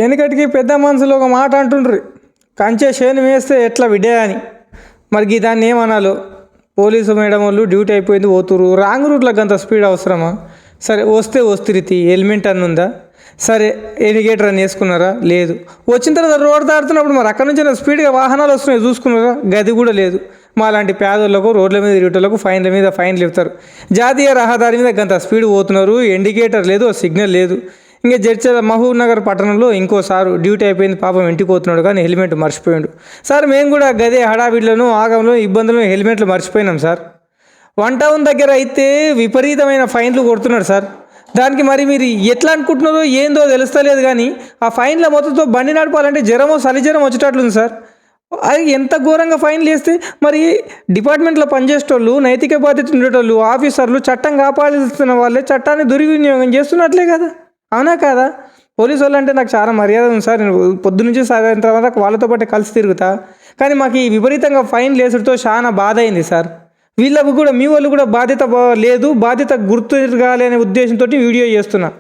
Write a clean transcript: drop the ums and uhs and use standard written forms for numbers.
వెనకటికి పెద్ద మనుషులు ఒక మాట అంటుండ్రు, కంచె చేను వేస్తే ఎట్లా విడ్డే అని. మరి దాన్ని ఏమనాలో? పోలీసు మేడం వాళ్ళు డ్యూటీ అయిపోయింది పోతురు, రాంగ్ రూట్లకు అంత స్పీడ్ అవసరమా? సరే వస్తే వస్తురితి, హెల్మెట్ అని ఉందా? సరే ఇండికేటర్ అని వేసుకున్నారా? లేదు. వచ్చిన తర్వాత రోడ్ దాడుతున్నప్పుడు మరి అక్కడ నుంచి స్పీడ్గా వాహనాలు వస్తున్నాయి చూసుకున్నారా? గది కూడా లేదు. మా లాంటి పేదోళ్ళకు రోడ్ల మీద తిరిగేటోళ్ళకు ఫైన్ల మీద ఫైన్లు ఇస్తారు. జాతీయ రహదారి మీద గంత స్పీడ్ పోతున్నారు, ఇండికేటర్ లేదు, సిగ్నల్ లేదు. ఇంకా జడ్చల మహబూబ్ నగర్ పట్టణంలో ఇంకోసారి డ్యూటీ అయిపోయింది, పాపం ఇంటికి పోతున్నాడు కానీ హెల్మెట్ మర్చిపోయాడు. సార్ మేము కూడా గదే హడావిడ్లను ఆగంలో ఇబ్బందులను హెల్మెట్లు మర్చిపోయినాం సార్. వన్ టౌన్ దగ్గర అయితే విపరీతమైన ఫైన్లు కొడుతున్నాడు సార్. దానికి మరి మీరు ఎట్లా అనుకుంటున్నారో ఏందో తెలుస్తలేదు కానీ ఆ ఫైన్ల మొత్తంతో బండి నడపాలంటే జ్వరమో చలి జ్వరం వచ్చేటట్లుంది సార్. అది ఎంత ఘోరంగా ఫైన్లు వేస్తే మరి డిపార్ట్మెంట్లో పనిచేసేటోళ్ళు, నైతిక బాధ్యత ఉండేటోళ్ళు, ఆఫీసర్లు, చట్టం కాపాడుతున్న వాళ్ళే చట్టాన్ని దుర్వినియోగం చేస్తున్నట్లే కదా, అవునా కాదా? పోలీసు వాళ్ళు అంటే నాకు చాలా మర్యాద ఉంది సార్. నేను పొద్దు నుంచి సాయంత్రం వరకు వాళ్ళతో పాటు కలిసి తిరుగుతా. కానీ మాకు ఈ విపరీతంగా ఫైన్లు వేసుడుతో చాలా బాధ అయింది సార్. వీళ్ళకు కూడా మీ వాళ్ళు కూడా బాధ్యత లేదు, బాధ్యత గుర్తు తిరగాలి అనే ఉద్దేశంతో వీడియో చేస్తున్నా.